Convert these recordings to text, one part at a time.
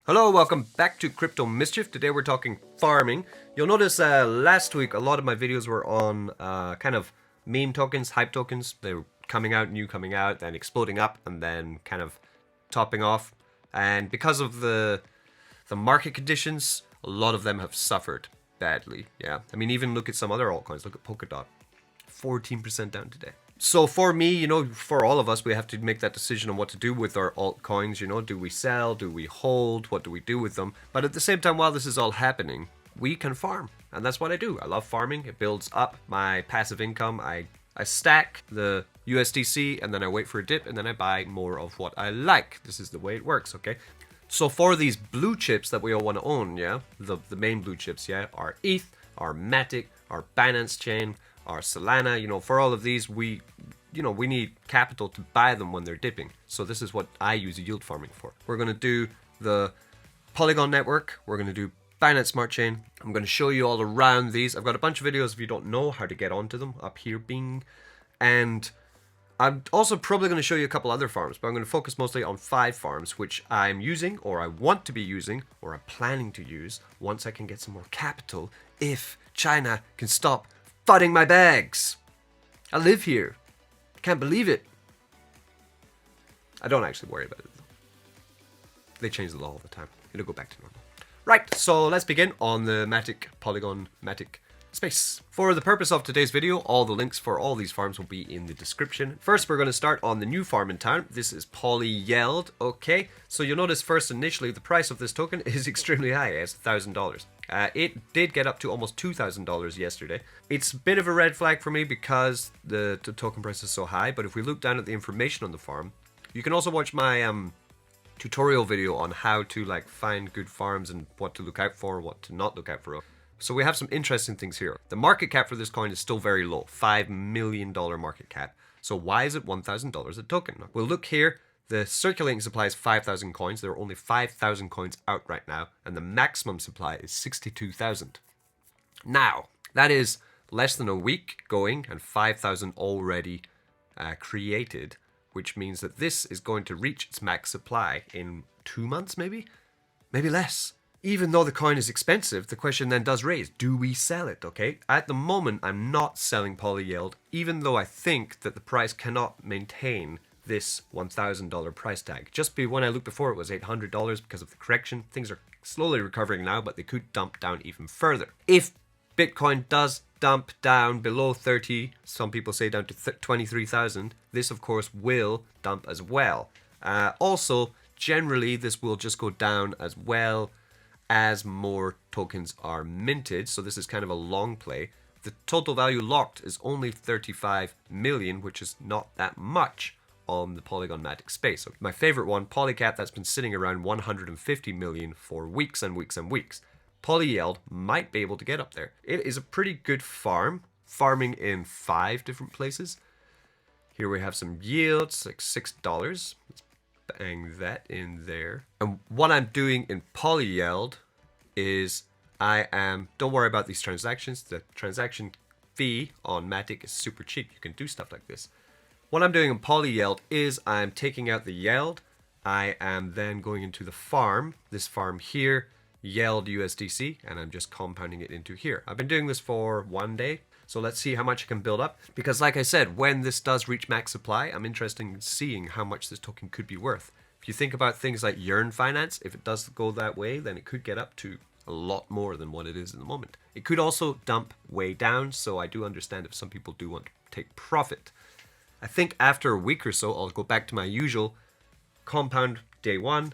Hello, welcome back to Crypto Mischief. Today we're talking farming. You'll notice last week a lot of my videos were on kind of meme tokens, hype tokens. They were coming out, then exploding up, and then kind of topping off. And because of the market conditions, a lot of them have suffered badly. Yeah, I mean, even look at some other altcoins. Look at Polkadot, 14% down today. So for me, for all of us, we have to make that decision on what to do with our altcoins. Do we sell? Do we hold? What do we do with them? But at the same time, while this is all happening, we can farm. And that's what I do. I love farming. It builds up my passive income. I stack the USDC and then I wait for a dip and then I buy more of what I like. This is the way it works, okay? So for these blue chips that we all want to own, yeah, the main blue chips, yeah, our ETH, our Matic, our Binance Chain, our Solana, for all of these, we need capital to buy them when they're dipping. So this is what I use yield farming for. We're going to do the Polygon network. We're going to do Binance Smart Chain. I'm going to show you all around these. I've got a bunch of videos if you don't know how to get onto them up here, bing. And I'm also probably going to show you a couple other farms, but I'm going to focus mostly on 5 farms, which I'm using, or I want to be using, or I'm planning to use once I can get some more capital if China can stop flooding my bags. I live here. Can't believe it. I don't actually worry about it though. They change the law all the time. It'll go back to normal. Right, so let's begin on the Polygon Matic space. For the purpose of today's video, all the links for all these farms will be in the description. First, we're going to start on the new farm in town. This is PolyYeld, okay? So you'll notice first initially the price of this token is extremely high. It's $1,000. It did get up to almost $2,000 yesterday. It's a bit of a red flag for me because the token price is so high, but if we look down at the information on the farm, you can also watch my tutorial video on how to find good farms and what to look out for, what to not look out for. So we have some interesting things here. The market cap for this coin is still very low, $5 million market cap. So why is it $1,000 a token? We'll look here. The circulating supply is 5,000 coins. There are only 5,000 coins out right now, and the maximum supply is 62,000. Now, that is less than a week going and 5,000 already created, which means that this is going to reach its max supply in 2 months, maybe less. Even though the coin is expensive, the question then does raise, do we sell it, okay? At the moment, I'm not selling PolyYeld, even though I think that the price cannot maintain this $1,000 price tag. Just when I looked before, it was $800 because of the correction. Things are slowly recovering now, but they could dump down even further. If Bitcoin does dump down below 30, some people say down to 23,000, this of course will dump as well. Also, generally, this will just go down as well as more tokens are minted. So this is kind of a long play. The total value locked is only 35 million, which is not that much on the Polygon Matic space. So my favorite one, Polycat, that's been sitting around 150 million for weeks and weeks and weeks. PolyYeld might be able to get up there. It is a pretty good farm, farming in 5 different places. Here we have some yields, like $6. Let's bang that in there. And what I'm doing in PolyYeld is don't worry about these transactions. The transaction fee on Matic is super cheap. You can do stuff like this. What I'm doing in PolyYeld is I'm taking out the Yeld. I am then going into the farm, this farm here, Yeld USDC, and I'm just compounding it into here. I've been doing this for 1 day, so let's see how much I can build up. Because like I said, when this does reach max supply, I'm interested in seeing how much this token could be worth. If you think about things like Yearn Finance, if it does go that way, then it could get up to a lot more than what it is at the moment. It could also dump way down, so I do understand if some people do want to take profit. I think after a week or so, I'll go back to my usual compound day 1,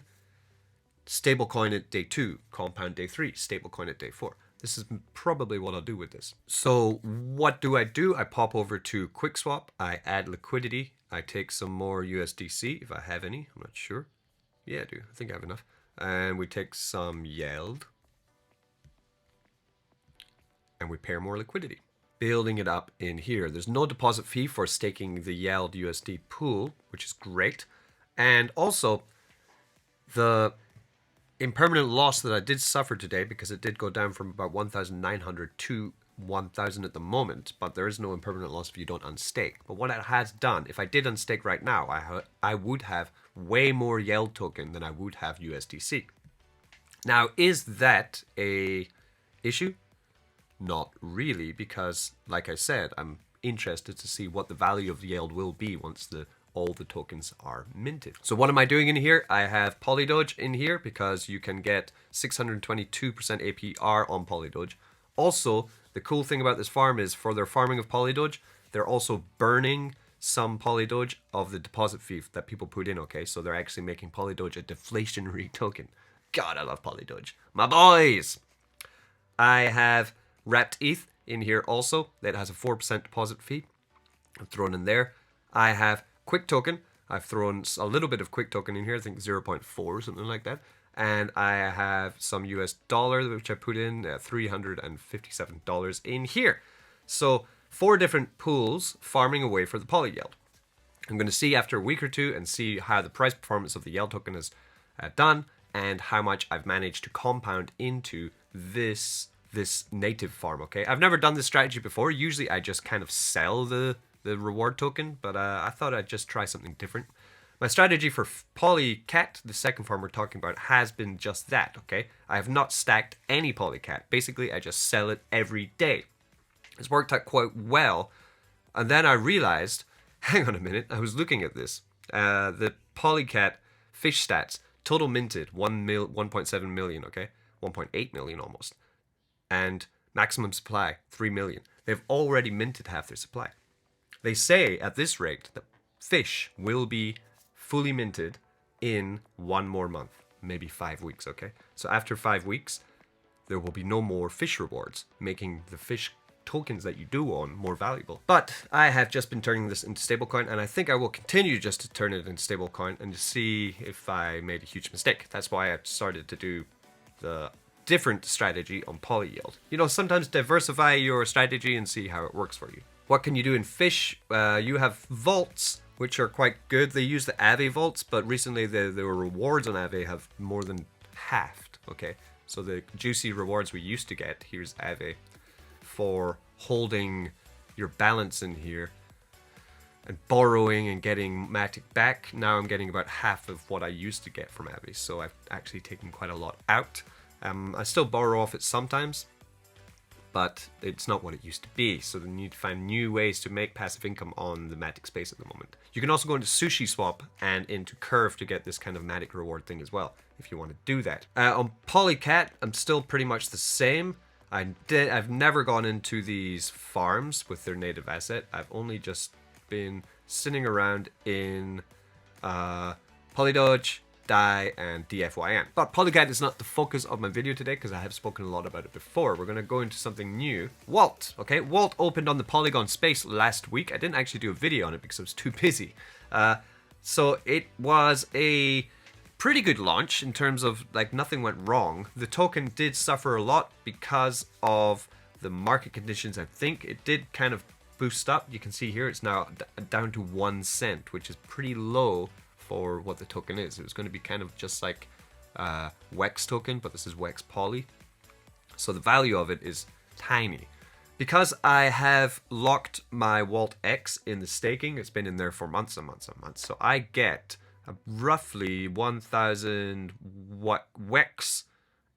stablecoin at day 2, compound day 3, stablecoin at day 4. This is probably what I'll do with this. So what do? I pop over to QuickSwap, I add liquidity, I take some more USDC if I have any, I'm not sure. Yeah, I do, I think I have enough. And we take some Yeld, and we pair more liquidity. Building it up in here. There's no deposit fee for staking the Yeld USD pool, which is great. And also, the impermanent loss that I did suffer today, because it did go down from about 1,900 to 1,000 at the moment, but there is no impermanent loss if you don't unstake. But what it has done, if I did unstake right now, I would have way more Yeld token than I would have USDC. Now, is that a issue? Not really, because like I said, I'm interested to see what the value of Yield will be once all the tokens are minted. So what am I doing in here? I have PolyDoge in here because you can get 622% APR on PolyDoge. Also, the cool thing about this farm is for their farming of PolyDoge, they're also burning some PolyDoge of the deposit fee that people put in, okay? So they're actually making PolyDoge a deflationary token. God, I love PolyDoge. My boys! I have Wrapped ETH in here also. That has a 4% deposit fee. I've thrown in there. I have Quick Token. I've thrown a little bit of Quick Token in here. I think 0.4 or something like that. And I have some US dollar, which I put in $357 in here. So 4 different pools farming away for the PolyYeld. I'm going to see after a week or two and see how the price performance of the Yeld token is done and how much I've managed to compound into this native farm, okay? I've never done this strategy before. Usually I just kind of sell the reward token, but I thought I'd just try something different. My strategy for Polycat, the second farm we're talking about, has been just that, okay? I have not stacked any Polycat. Basically, I just sell it every day. It's worked out quite well. And then I realized, hang on a minute, I was looking at this. The Polycat fish stats, total minted, 1.7 million, okay? 1.8 million almost. And maximum supply, 3 million. They've already minted half their supply. They say at this rate that fish will be fully minted in 1 more month, maybe 5 weeks, okay? So after 5 weeks, there will be no more fish rewards, making the fish tokens that you do own more valuable. But I have just been turning this into stablecoin, and I think I will continue just to turn it into stablecoin and to see if I made a huge mistake. That's why I started to do the different strategy on PolyYeld. You know, sometimes diversify your strategy and see how it works for you. What can you do in fish? You have vaults, which are quite good. They use the Aave vaults, but recently the rewards on Aave have more than halved, okay? So the juicy rewards we used to get, here's Aave, for holding your balance in here and borrowing and getting Matic back. Now I'm getting about half of what I used to get from Aave, so I've actually taken quite a lot out. I still borrow off it sometimes, but it's not what it used to be, so they need to find new ways to make passive income on the Matic space at the moment. You can also go into Sushi Swap and into Curve to get this kind of Matic reward thing as well, if you want to do that. On Polycat, I'm still pretty much the same. I've never gone into these farms with their native asset. I've only just been sitting around in PolyDoge, DAI, and DFYN. But Polycat is not the focus of my video today because I have spoken a lot about it before. We're going to go into something new. Wault, okay? Wault opened on the Polygon space last week. I didn't actually do a video on it because I was too busy. So it was a pretty good launch in terms of, like, nothing went wrong. The token did suffer a lot because of the market conditions. I think it did kind of boost up. You can see here it's now down to 1 cent, which is pretty low for what the token is. It was going to be kind of just like Wex token, but this is Wex Poly. So the value of it is tiny. Because I have locked my Wault X in the staking, it's been in there for months and months and months. So I get roughly 1,000 Wex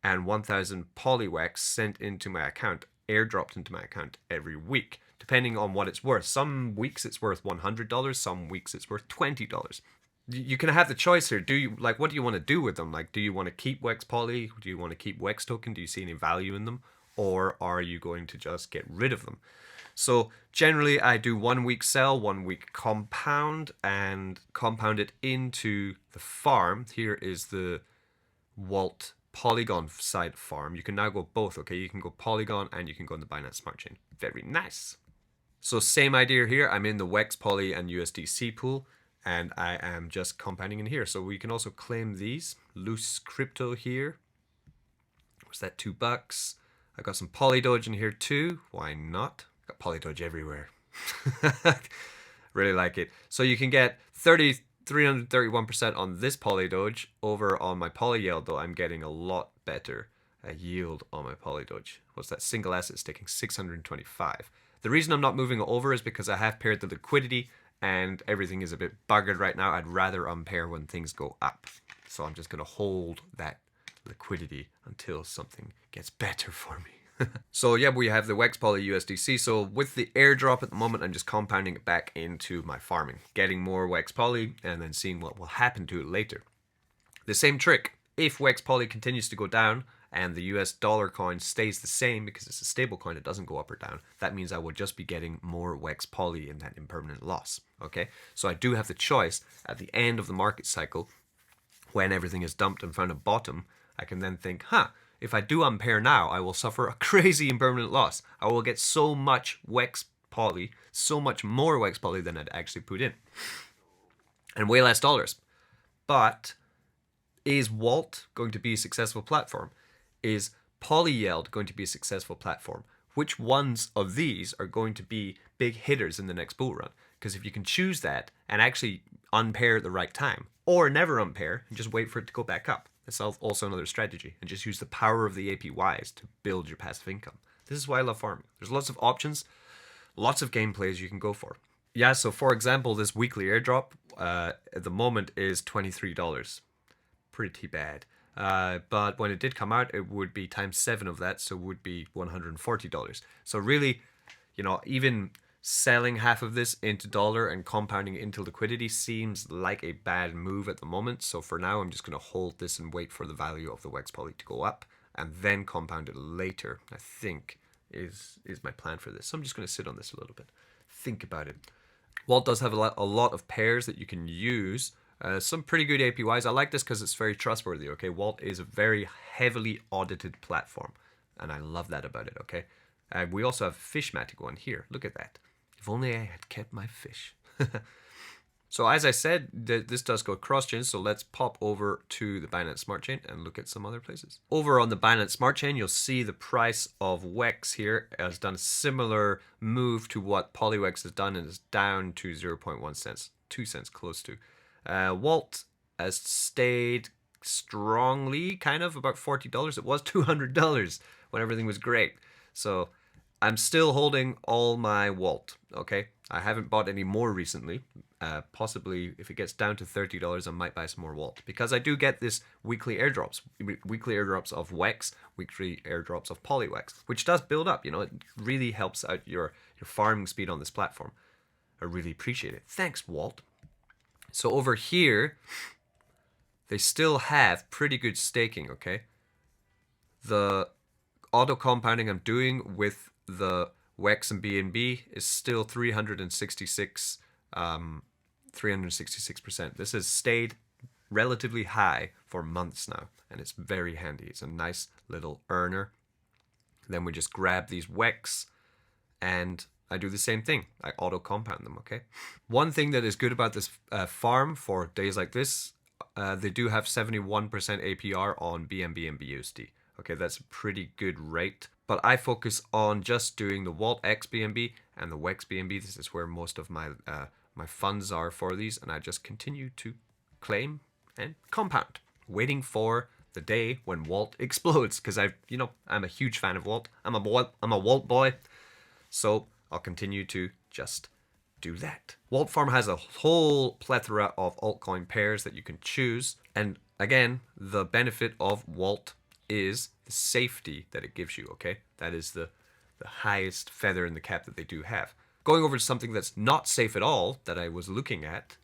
and 1,000 PolyWex sent into my account, airdropped into my account every week, depending on what it's worth. Some weeks it's worth $100, some weeks it's worth $20. You can have the choice here. What do you want to do with them? Like, do you want to keep Wex Poly? Do you want to keep Wex token? Do you see any value in them? Or are you going to just get rid of them? So generally I do 1 week sell, 1 week compound, and compound it into the farm. Here is the Wault Polygon side farm. You can now go both, okay? You can go Polygon and you can go in the Binance Smart Chain. Very nice. So same idea here. I'm in the Wex Poly and USDC pool, and I am just compounding in here. So we can also claim these. Loose crypto here. Was that $2? I got some PolyDoge in here too. Why not? Got PolyDoge everywhere. Really like it. So you can get 331% on this PolyDoge. Over on my PolyYeld though, I'm getting a lot better yield on my PolyDoge. What's that? Single asset staking, 625. The reason I'm not moving it over is because I have paired the liquidity and everything is a bit buggered right now. I'd rather unpair when things go up. So I'm just going to hold that liquidity until something gets better for me. So yeah, we have the Wex Poly USDC. So with the airdrop at the moment, I'm just compounding it back into my farming, getting more Wex Poly, and then seeing what will happen to it later. The same trick, if Wex Poly continues to go down and the US dollar coin stays the same because it's a stable coin, it doesn't go up or down, that means I will just be getting more Wex Poly in that impermanent loss. Okay, so I do have the choice at the end of the market cycle, when everything is dumped and found a bottom, I can then think, if I do unpair now, I will suffer a crazy impermanent loss. I will get so much Wex Poly, so much more Wex Poly than I'd actually put in. And way less dollars. But is Wault going to be a successful platform? Is PolyYeld going to be a successful platform? Which ones of these are going to be big hitters in the next bull run? Because if you can choose that and actually unpair at the right time, or never unpair and just wait for it to go back up, that's also another strategy. And just use the power of the APYs to build your passive income. This is why I love farming. There's lots of options, lots of gameplays you can go for. Yeah, so for example, this weekly airdrop at the moment is $23. Pretty bad. But when it did come out, it would be times 7 of that, so it would be $140. So really, even selling half of this into dollar and compounding it into liquidity seems like a bad move at the moment. So for now, I'm just going to hold this and wait for the value of the Wex Poly to go up and then compound it later, I think is my plan for this. So I'm just going to sit on this a little bit, think about it. Walt does have a lot of pairs that you can use. Some pretty good APYs. I like this because it's very trustworthy, okay? Walt is a very heavily audited platform, and I love that about it, okay? We also have Fishmatic one here. Look at that. If only I had kept my fish. So as I said, this does go cross-chain, so let's pop over to the Binance Smart Chain and look at some other places. Over on the Binance Smart Chain, you'll see the price of Wex here has done a similar move to what PolyWex has done, and is down to 0.1 cents, 2 cents close to. Walt has stayed strongly, kind of about $40. It was $200 when everything was great. So I'm still holding all my Walt, okay? I haven't bought any more recently. Possibly if it gets down to $30, I might buy some more Walt, because I do get this weekly airdrops of Wex, weekly airdrops of PolyWex, which does build up. It really helps out your farming speed on this platform. I really appreciate it. Thanks, Walt. So over here, they still have pretty good staking, okay? The auto compounding I'm doing with the Wex and BNB is still 366%. This has stayed relatively high for months now, and it's very handy. It's a nice little earner. Then we just grab these Wex, and I do the same thing. I auto compound them, okay? One thing that is good about this farm for days like this, they do have 71% APR on BNB and BUSD. Okay, that's a pretty good rate. But I focus on just doing the Walt X BNB and the Wex BNB. This is where most of my my funds are for these, and I just continue to claim and compound, waiting for the day when Walt explodes. Because I'm a huge fan of Walt. I'm a Walt boy, so I'll continue to just do that. Walt Farm has a whole plethora of altcoin pairs that you can choose, and again, the benefit of Walt is the safety that it gives you, okay? That is the highest feather in the cap that they do have. Going over to something that's not safe at all that I was looking at,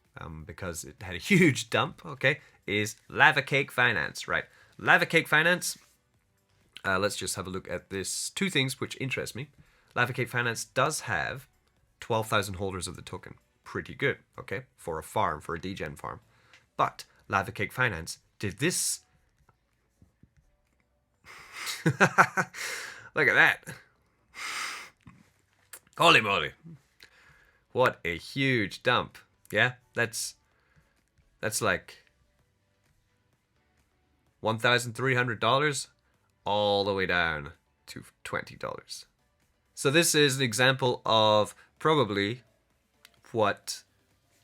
because it had a huge dump, okay, is LavaCake Finance, right? LavaCake Finance, let's just have a look at this. Two things which interest me. LavaCake Finance does have 12,000 holders of the token. Pretty good, okay, for a farm, for a degen farm. But LavaCake Finance did this. Look at that. Holy moly. What a huge dump. Yeah, that's like $1,300 all the way down to $20. So this is an example of probably what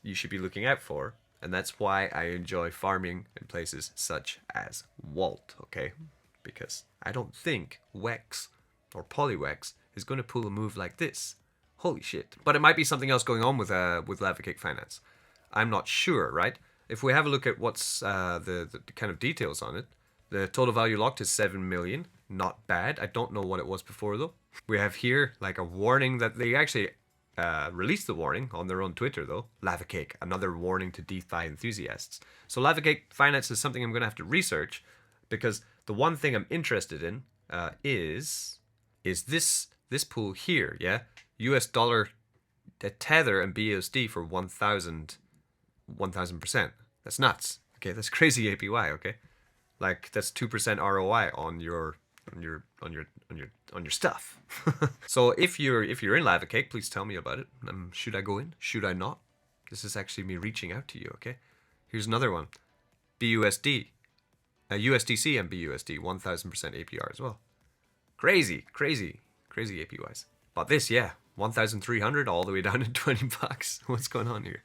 you should be looking out for, and that's why I enjoy farming in places such as Wault, okay? Because I don't think Wex or PolyWex is going to pull a move like this. Holy shit. But it might be something else going on with LavaCake Finance. I'm not sure, right? If we have a look at what's the kind of details on it, The total value locked is 7 million. Not bad. I don't know what it was before though. We have here like a warning that they actually released the warning on their own Twitter though. LavaCake, another warning to DeFi enthusiasts. So LavaCake finance is something I'm going to have to research, because the one thing I'm interested in is this pool here, yeah? US dollar Tether and BUSD for 1000%. That's nuts. Okay, that's crazy APY, okay? Like that's 2% ROI on your stuff. So if you're in LavaCake, please tell me about it. Should I go in? Should I not? This is actually me reaching out to you, okay? Here's another one. BUSD. USDC and BUSD, 1000% APR as well. Crazy APYs. But this, yeah, 1,300 all the way down to 20 bucks. What's going on here?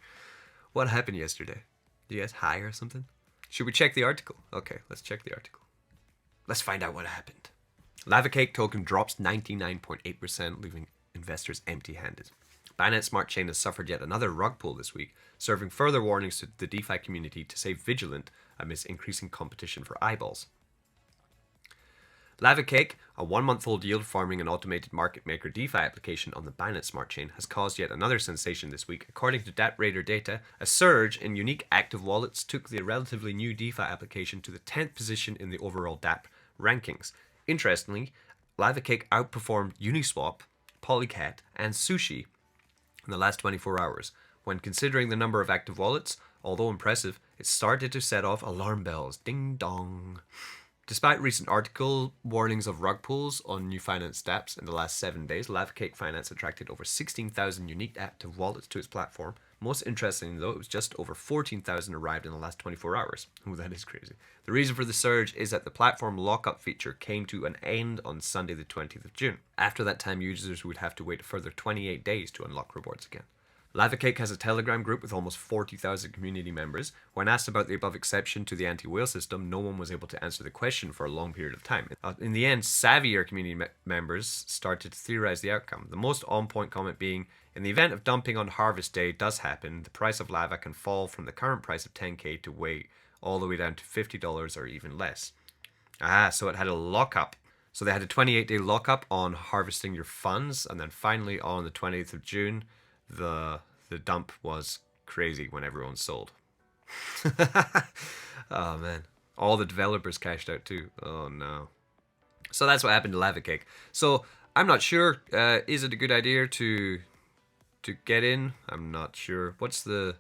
What happened yesterday? Did you guys high or something? Should we check the article? Okay, let's check the article. Let's find out what happened. LavaCake token drops 99.8%, leaving investors empty-handed. Binance Smart Chain has suffered yet another rug pull this week, serving further warnings to the DeFi community to stay vigilant amidst increasing competition for eyeballs. LavaCake, a 1-month-old yield farming and automated market maker DeFi application on the Binance Smart Chain, has caused yet another sensation this week. According to DATRadar data, a surge in unique active wallets took the relatively new DeFi application to the 10th position in the overall DApp rankings. Interestingly, LavaCake outperformed Uniswap, Polycat, and Sushi in the last 24 hours. When considering the number of active wallets, although impressive, it started to set off alarm bells. Ding dong. Despite recent article warnings of rug pulls on new finance dApps in the last 7 days, LavaCake Finance attracted over 16,000 unique active wallets to its platform. Most interesting though, it was just over 14,000 arrived in the last 24 hours. Oh, that is crazy. The reason for the surge is that the platform lockup feature came to an end on Sunday the 20th of June. After that time, users would have to wait a further 28 days to unlock rewards again. LavaCake has a Telegram group with almost 40,000 community members. When asked about the above exception to the anti-whale system, no one was able to answer the question for a long period of time. In the end, savvier community members started to theorize the outcome. The most on-point comment being, in the event of dumping on harvest day does happen, the price of lava can fall from the current price of 10k to way all the way down to $50 or even less. So it had a lockup. So they had a 28-day lockup on harvesting your funds, and then finally on the 20th of June, the dump was crazy when everyone sold. Oh man, all the developers cashed out too. Oh no. So that's what happened to LavaCake. So I'm not sure. Is it a good idea to get in? I'm not sure. So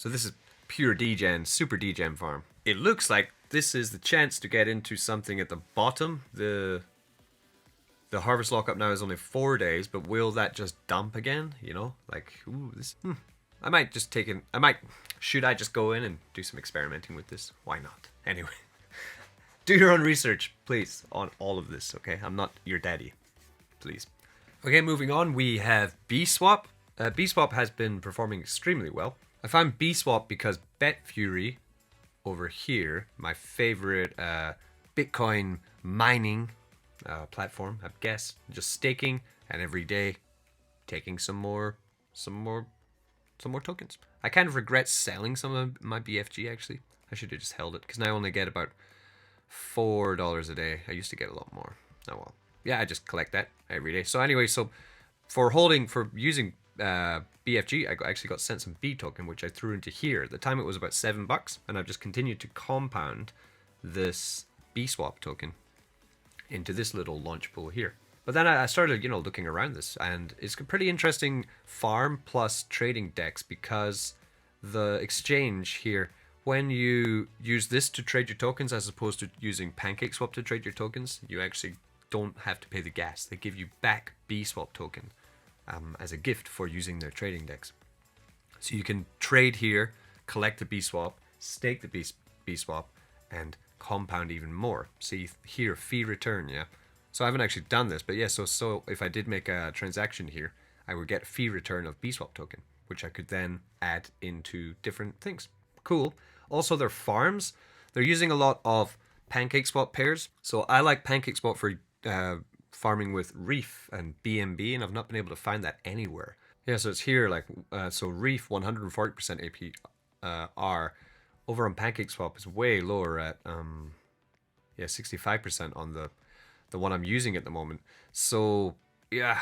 this is pure degen, super degen farm. It looks like this is the chance to get into something at the bottom. The harvest lockup now is only 4 days, but will that just dump again? You know, like, ooh, this. I might just should I just go in and do some experimenting with this? Why not? Anyway, do your own research, please, on all of this, okay? I'm not your daddy, please. Okay, moving on, we have BiSwap. BiSwap has been performing extremely well. I found BiSwap because Betfury over here, my favorite Bitcoin mining platform, I guess, just staking and every day taking some more tokens. I kind of regret selling some of my BFG actually. I should have just held it because now I only get about $4 a day. I used to get a lot more. Oh well. Yeah, I just collect that every day. So anyway, so for using BFG, I actually got sent some B token, which I threw into here. At the time it was about $7, and I've just continued to compound this BiSwap token into this little launch pool here. But then I started, looking around this, and it's a pretty interesting farm plus trading DEX, because the exchange here, when you use this to trade your tokens as opposed to using PancakeSwap to trade your tokens, you actually don't have to pay the gas. They give you back BiSwap token as a gift for using their trading DEX. So you can trade here, collect the BiSwap, stake the BiSwap, and compound even more. See here, fee return, yeah. So I haven't actually done this, but yeah, so if I did make a transaction here, I would get a fee return of BiSwap token, which I could then add into different things. Cool. Also, their farms, they're using a lot of PancakeSwap pairs. So I like PancakeSwap for farming with Reef and BNB, and I've not been able to find that anywhere. Yeah, so it's here, like, so Reef 140% APR over on PancakeSwap is way lower at Yeah, 65% on the one I'm using at the moment. So yeah,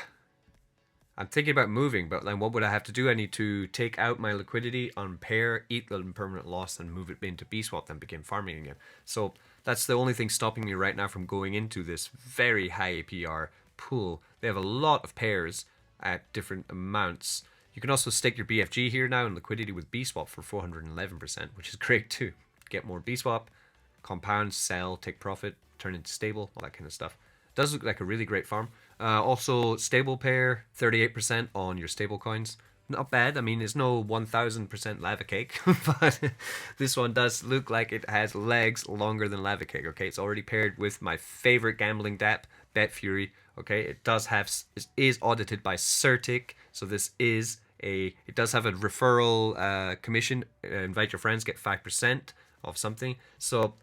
I'm thinking about moving, but then what would I have to do? I need to take out my liquidity on pair, eat the impermanent loss, and move it into BiSwap, then begin farming again. So that's the only thing stopping me right now from going into this very high APR pool. They have a lot of pairs at different amounts. You can also stake your BFG here now in liquidity with BiSwap for 411%, which is great too. Get more BiSwap, compound, sell, take profit, turn into stable, all that kind of stuff. Does look like a really great farm. Also, stable pair, 38% on your stable coins. Not bad. I mean, it's no 1000% LavaCake, but this one does look like it has legs longer than LavaCake. Okay, it's already paired with my favorite gambling dApp, Betfury. Okay, it is audited by Certic, so this is it does have a referral commission. Invite your friends, get 5% of something. So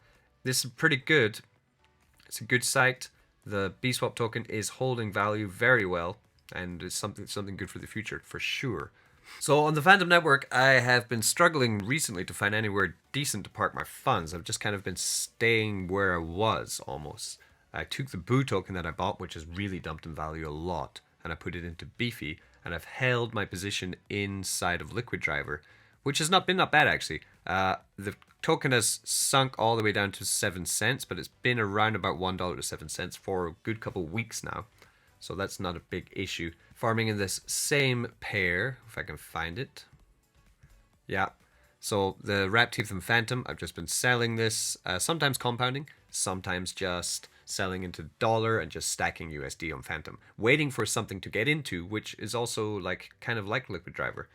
this is pretty good. It's a good site. The BiSwap token is holding value very well, and it's something good for the future for sure. So on the Fantom network, I have been struggling recently to find anywhere decent to park my funds. I've just kind of been staying where I was almost. I took the Boo token that I bought, which has really dumped in value a lot, and I put it into Beefy, and I've held my position inside of Liquid Driver, which has not been that bad actually. The token has sunk all the way down to 7 cents, but it's been around about $1 to 7 cents for a good couple of weeks now. So that's not a big issue. Farming in this same pair, if I can find it. Yeah. So the Rat Teeth and Fantom, I've just been selling this, sometimes compounding, sometimes just selling into dollar and just stacking USD on Fantom, waiting for something to get into, which is also kind of like Liquid Driver.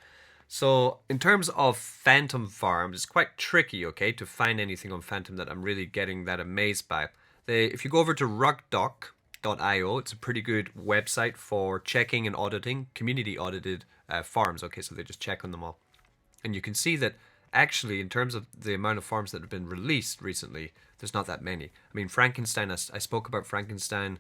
So in terms of Fantom farms, it's quite tricky, okay, to find anything on Fantom that I'm really getting that amazed by. If you go over to rugdoc.io, it's a pretty good website for checking and auditing community audited farms. Okay, so they just check on them all. And you can see that actually, in terms of the amount of farms that have been released recently, there's not that many. I mean, Frankenstein, I spoke about Frankenstein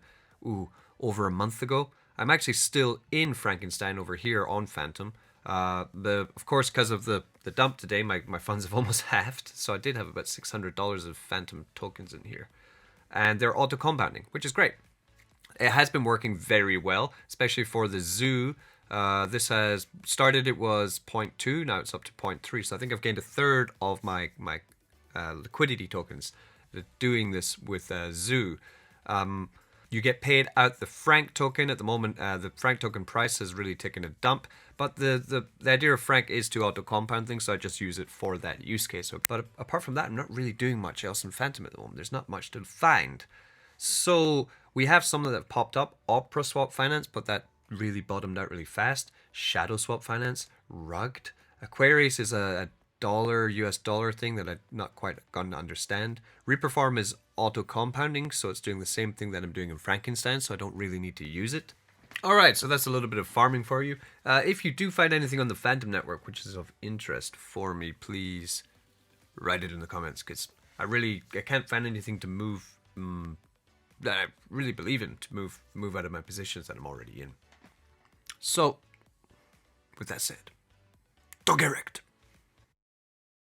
over a month ago. I'm actually still in Frankenstein over here on Fantom. Of course, because of the dump today, my funds have almost halved. So I did have about $600 of Fantom tokens in here. And they're auto-compounding, which is great. It has been working very well, especially for the zoo. This has started, it was 0.2, now it's up to 0.3. So I think I've gained a third of my liquidity tokens doing this with zoo. You get paid out the Frank token. At the moment, the Frank token price has really taken a dump. But the idea of Frank is to auto-compound things, so I just use it for that use case. But apart from that, I'm not really doing much else in Fantom at the moment. There's not much to find. So we have some that have popped up. Opera Swap Finance, but that really bottomed out really fast. Shadow Swap Finance, Rugged. Aquarius is a US dollar thing that I've not quite gotten to understand. Reaper Farm is auto-compounding, so it's doing the same thing that I'm doing in Frankenstein, so I don't really need to use it. Alright, so that's a little bit of farming for you. If you do find anything on the Fantom network which is of interest for me, please write it in the comments, because I can't find anything to move that I really believe in, to move out of my positions that I'm already in. So, with that said, don't get wrecked.